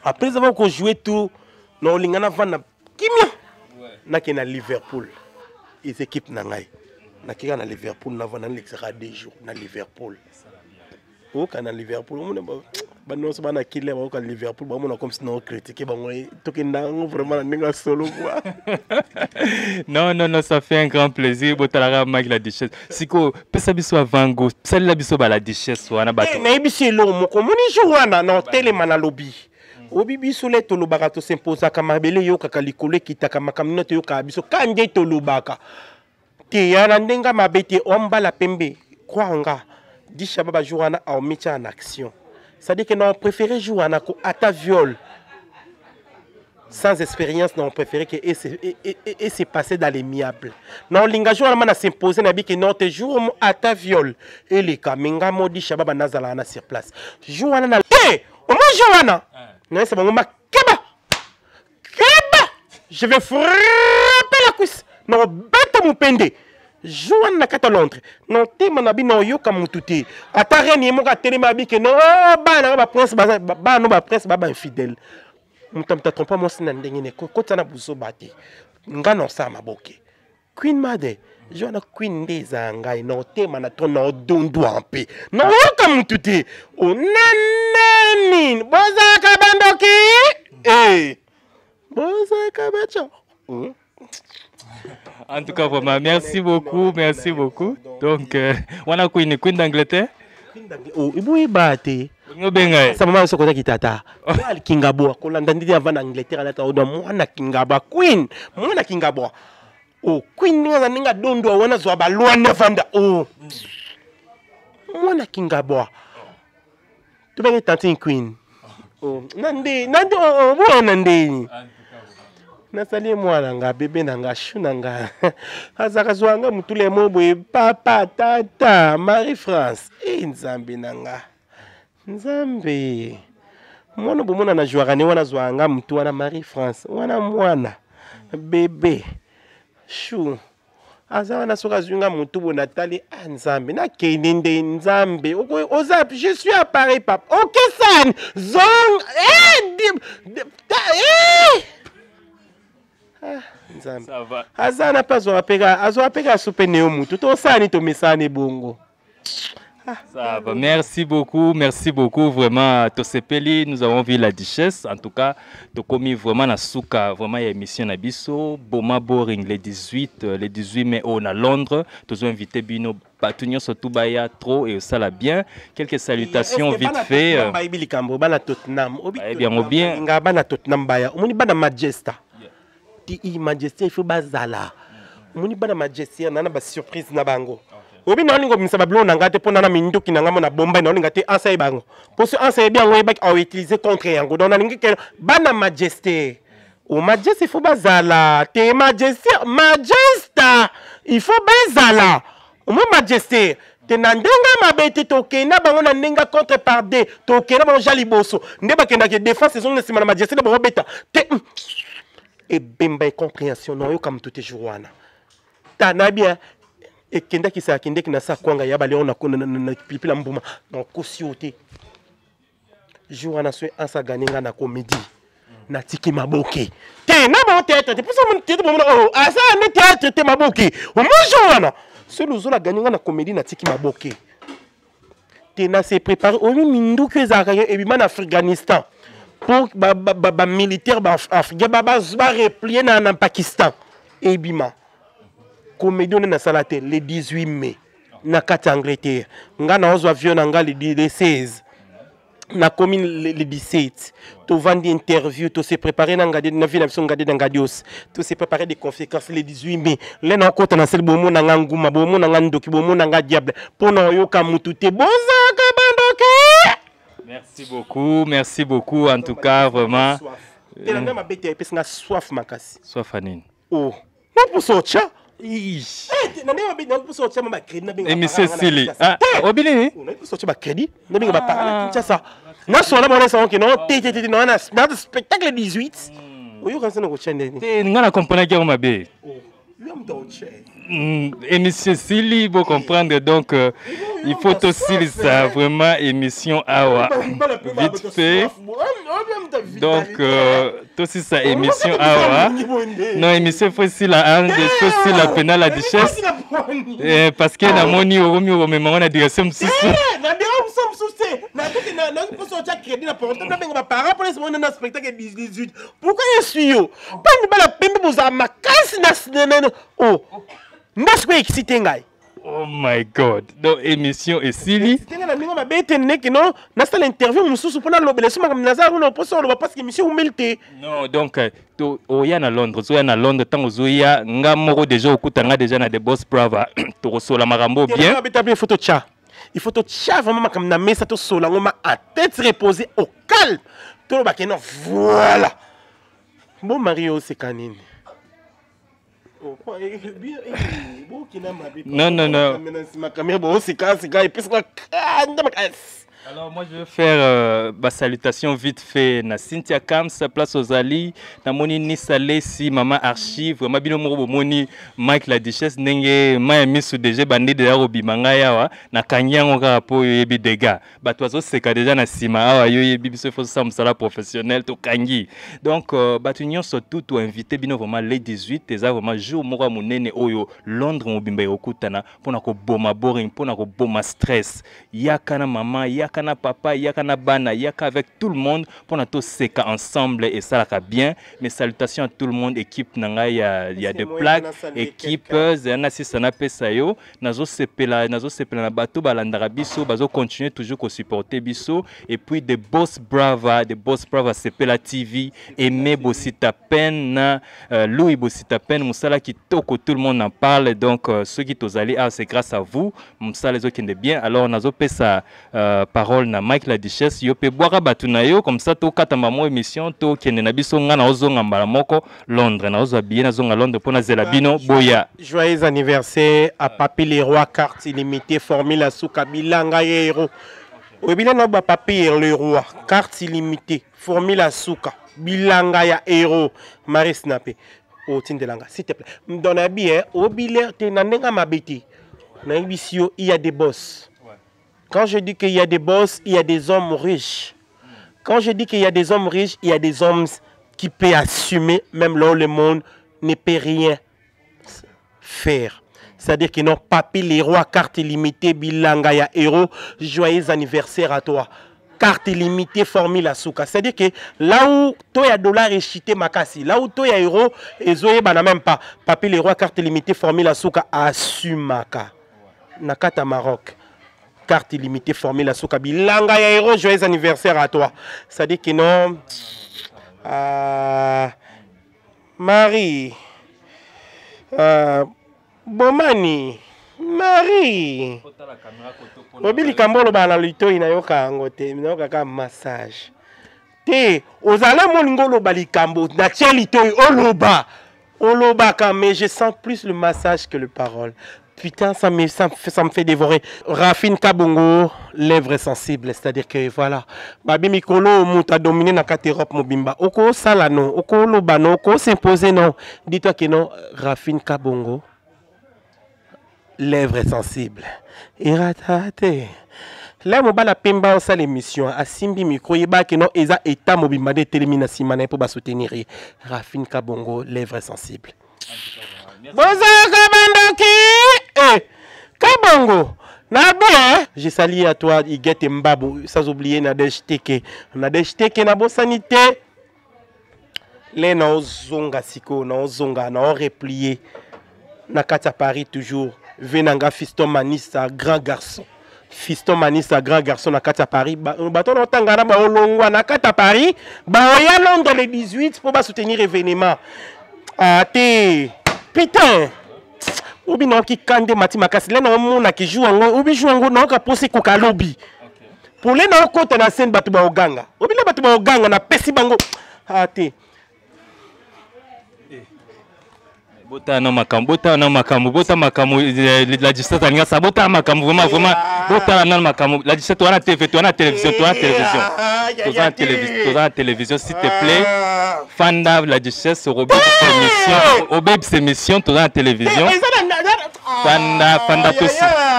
après avoir joué tout non lingana vana kimia na ke na Liverpool les équipes na ngai na kika na Liverpool na vana l'exera 2 jours na Liverpool au kana Liverpool on ba non so bana killer ba ko Liverpool ba mon comme si non critiquer ba ngoy to ke ndango vraiment ninga solo quoi non ça fait un grand plaisir botalara mag la duchesse siko pesa biso avango sala biso ba la duchesse wana bato na biso lo moko moni jour wana na hotel mana lobby obi biso le to lobaka to s'imposa kamabele yo kaka likole kitaka makamino to yo ka biso kande to lobaka te yana ndenga mabete omba la pembe kwanga disha baba jour wana a mis en action. C'est-à-dire que nous préféré jouer à ta viol. Sans expérience, nous préféré que et c'est passé dans les miables. Non, l'engagement a s'imposé na que non te jour à ta viol et les kamenga modi shababa nazala na sur place. Jouana na eh au moins jouana. Non, c'est bon ma keba. Keba. Je vais frapper la cuisse. Non, bête mon pende. Jouan na kata Londres non te manabi no yoka mututi atare ni moka telema bi ke no bana ba prince ba no ba prince ba infidèle mutamta trompa mo sina ndengene ko kotana buso bati ngano sa maboke Queen Made Joana Queen ndeza ngai no te mana to no dundu ampe no yoka mututi o nanani bozaka bandoki bozaka bacho En tout cas, vraiment, merci beaucoup. Donc, on a Queen d'Angleterre. Oh, il bate. Ça m'a dit que tata. Kingabo, Kolanda ndi avant Angleterre la tawo mwana Kingaba Queen, mwana Kingabo. Oh, Queen nga ninga dondo wana zo ba lwana vanda. Oh. Mwana Kingabo. Tu vas tenter Queen. Oh, nande oh nande. Nasali mwana nga bebe nanga shu nanga azaka zwanga mutule mobo papa tata Marie France nzambe nanga nzambe mwana bomona na jouaka ne wana zwanga mutu wana Marie France wana mwana bebe shu aza na soka zunga mutu bona tali nzambe na kenende nzambe ozap je suis à Paris papa OK san zong Ça va. Azana pas apega soupe neo mutu to sani to mesane bongo. Ça va. Merci beaucoup vraiment Tosepeli, nous avons vu la duchesse en tout cas to commis vraiment na souka vraiment il y a émission na biso Boma Boring les 18 mai on à Londres tous invité bino batunyo surtout baya trop et ça la bien quelques salutations vite fait bana Tottenham bien nga bana Tottenham baya omoni bana Majesta ti Majesté il faut bazala omoni bana Majesté nana ba surprise na bango obi na lingo misa bablo na ngate pona na minduki na ngamo na bomba na linga te ansa bango pour ce ansa bien ngo ba utiliser contre yango donc na lingi ke bana Majesté o Majesté il faut bazala te Majesta il faut bazala o Majesté te nandenga mabete tokenda bango na nenga contre par deux tokenda bango jali boso ndeba kenda ke défense saison na sima na Majesté na bango beta te et bemba compréhension non yo comme tout est jouana tana bien et kenda ki sa kende ki na sa kwanga ya bale on na pipi la mbuma na kosiote jour na so ansa ganinga na comédie na tiki maboke te na ba théâtre te pour ça mon théâtre oh asa ne théâtre te maboke o mo wana solo zo la ganinga na comédie na tiki maboke te na se préparer o mindu que za et bima na Afghanistan pour ba militaire ba africain ba replier na Pakistan et bima comédie na salate le 18 mai na kati Angleterre nga na ozo avion nga le 16 na commune le 17 to vendre interview to se préparer na ngadi na vie na biso ngadi na ngadios to se préparer des conférences le 18 mai le na kota na sel bomo na nguma bomo na ndoki bomo na nga diable pona yoka mutu te bozaka bandoki. Merci beaucoup en tout cas vraiment. Tena na mabete epesa na soif makasi. Soif anine. Oh, na posocha. Na ne mabete na posocha mama crédit na benga. Monsieur Sili. Ah, obili. Na posocha ba crédit na benga ba parler Kinshasa. Na sola bona sa onke no te no na spectacle 18. Oyo kansa na ko chende ni. Te ngana comprendre que mabe. Oh, lui am doche. Et monsieur Sili, vous comprendre donc il faut aussi ça vraiment émission awa vite fait donc aussi ça émission awa non émission faut aussi la pénale la duchesse parce que na moni au mieux au même on a direction msusu pourquoi je suis yo pas ni bala pembe boza makasi na oh ndasiko excité ngai. Oh my God. Donc émission et Sili. C'était na ninga mabete neki no na sala interview mususu pona lobele suma comme Nazaro no poso lo parce que émission humilte. Non donc to oya na Londres, oya na Londres tango zoya nga moko déjà okutanga déjà na de boss brava to resola marambo bien. Mabete bien photo cha. Il faut to cha vraiment comme na mesa to sola ngoma à tête reposée au calme. To ba keno voilà. Bon Mario c'est canine. Non. Alors moi je vais faire ma salutation vite fait na Cynthia Kams place aux Ali na moni ni salé si maman archive vraiment bino moko moni Mike la duchesse ndenge ma misu déjà bandi de robimanga yawa na kanyango ka po yebi dega bato azo seka déjà na sima awa yo yebi biso faut ça musala professionnel to kangi donc bato nyonso tout invité bino vraiment les 18 eza vraiment jour moko monene oyo Londres mobimba yokutana pona ko boma boring pona ko boma stress yakana mama yakana papa yakana bana yaka avec tout le monde pour nous tous seka ensemble et ça la bien mes salutations à tout le monde équipe nanga il y a des plaques équipe zana si ça n'a pas ça yo nazo sepela na bato balandara biso bazo continuer toujours ko supporter biso et puis des boss brava sepela TV Aimé Bosita Pen Louis Bosita Pen musala qui toko tout le monde en parle donc ceux qui tous allés c'est grâce à vous musala les autres qui bien alors nazo pesa parole na Mike la duchesse yo pe boire batu na yo comme ça to kata mamo émission to kende na biso nga na ozonga mbala moko Londres na ozo bien na zonga Londres pona zela bino boya joyeux anniversaire à Papi Leroy carte illimitée formule Souka bilanga héros obila na ba Papi Leroy carte illimitée formule Souka bilanga ya héros Marie Snappé au tindelanga s'il te plaît m'donne bien obila te na ndenga mabeti na ibisio il y a des boss. Quand je dis qu'il y a des boss, il y a des hommes riches. Quand je dis qu'il y a des hommes riches, il y a des hommes qui peuvent assumer, même là où le monde ne peut rien faire. C'est-à-dire qu'ils n'ont pas pris les rois, carte illimitée, bilanga ya héros, joyeux anniversaire à toi. Carte illimitée, formule Souka. C'est-à-dire que là où toi y a dollar et chité makasi, là où toi y a héros, et zoé bana même pas. Papi les rois, carte illimitée, formule Souka, assumaka. Nakata Maroc. Carte illimitée formule Souka bilanga ya héros, joyeux anniversaire à toi. Ça dit que non. Marie. Bomani. Marie. Obili kambolo bana lito inayoka ngote, inayoka ka massage. Te, ozala molingolo balikambo, na tia lito oloba. Oloba mais je sens plus le massage que le parole. Putain, ça me fait dévorer. Rafine Kabongo, lèvres sensibles, c'est-à-dire que voilà. Babi Mikolo, mouta dominé na Europe mobimba. Oko salano, oko lobano, oko s'imposer non. Dis-toi que non, Rafine Kabongo. lèvres sensibles. Iratate. Là, je vais pimba ça l'émission. À Simbi Micro, il y a que non, Eza Eta Mobimade Télémina Simane pour soutenir Rafin Kabongo, lèvres sensibles. Bonjour Kabandoki! Kabongo! Nabo, j'ai sali à toi, Iguette Mbabo, sans oublier Nadej Teke. Nadej Teke, Nabo Sanité. Les Naozonga Siko, Naozonga, Nao replié. Nakata Paris toujours. Venanga Fiston Manissa, grand garçon. Fiston Manissa, grand garçon, Nakata Paris. Baton Tangana, Baolongwa, Nakata Paris. Baoya Londres le 18 pour soutenir l'événement. Ah, t'es. Putain! Ou bien qui kande mati makasi les non na qui joue ou bien joue ngo na ka poser ko ka lobby pour les na côté na scène batu ba oganga ou bien batu ba oganga na pesi bango ate bota na makambo bota makambo la justice alinga sa bota makambo vraiment bota na makambo la justice toi na TV toi na télévision toi na télévision s'il te plaît fanda la justice obéi ses missions toi na télévision fanda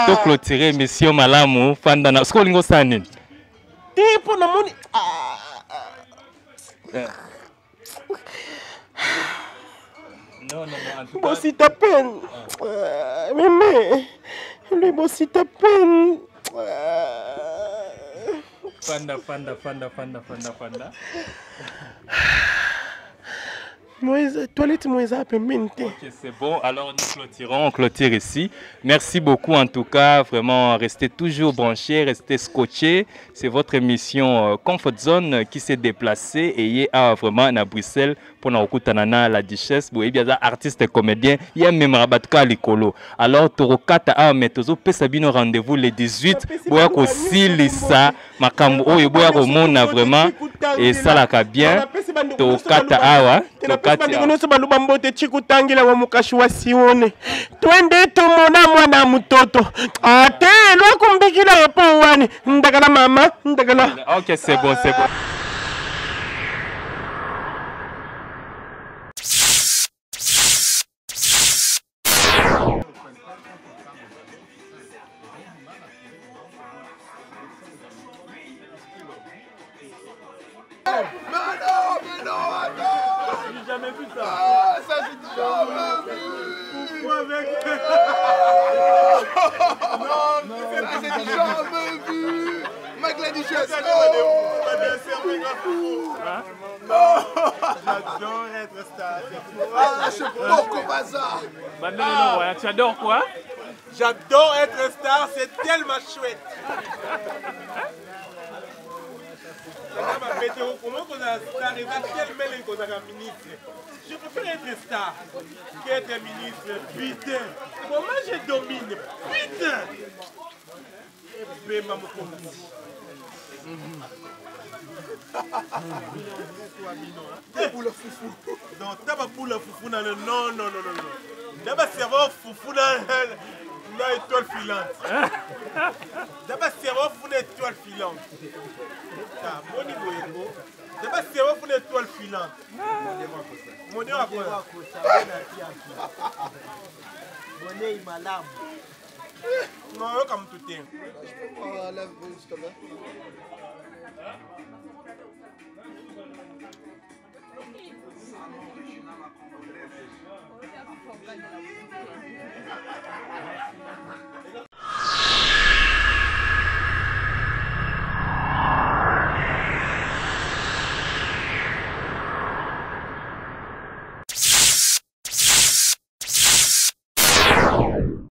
to clôturer mission malamu fanda na sko lingo sani tipo na moni non bon si ta peine mais lui bon si ta peine fanda toilette Moïse mente. Ok, c'est bon. Alors nous clôturons, on clôture ici. Merci beaucoup en tout cas. Vraiment, restez toujours branchés, restez scotchés. C'est votre émission Comfort Zone qui s'est déplacée et il est vraiment à Bruxelles pour nous écouter la Duchesse. Vous voyez bien, artiste et comédien. Il y a même Rabatka Likolo. Alors, Torokata a Metozo Pesabino rendez-vous le 18. Vous voyez aussi Lisa Makambo. Vous voyez vraiment et ça l'a bien. Torokata Awa. Bandikonosobalubambote chikutangira wa mukashi wa sione twende tumona mwana mutoto ate lwakumbikira yepo wani ndagala mama ndagala. Ok, c'est bon, c'est bon. Mais non, attends! J'ai jamais vu ça! Ah, ça j'ai jamais vu! Foufou avec... Non, j'ai jamais vu! Mec la Duchesse! J'adore être star! Ah, je suis fort comme bazar! Tu adores quoi? J'adore être star, c'est tellement chouette! Comment on a star et quel qu'on a ministre? Je préfère être star qu'être ministre. Putain! Comment je domine? Putain! Et bien, maman, t'as pour le foufou. Non, t'as pas pour le foufou. Non, non, non, non, non. T'as pas cerveau foufou dans l'étoile filante. T'as pas cerveau foufou dans l'étoile filante. Bon niveau, t'as pas cerveau foufou dans l'étoile filante. Mon Dieu, à quoi? Bonnet, il m'a l'âme. Non, comme tout est. Oh, lève, s'il te plaît.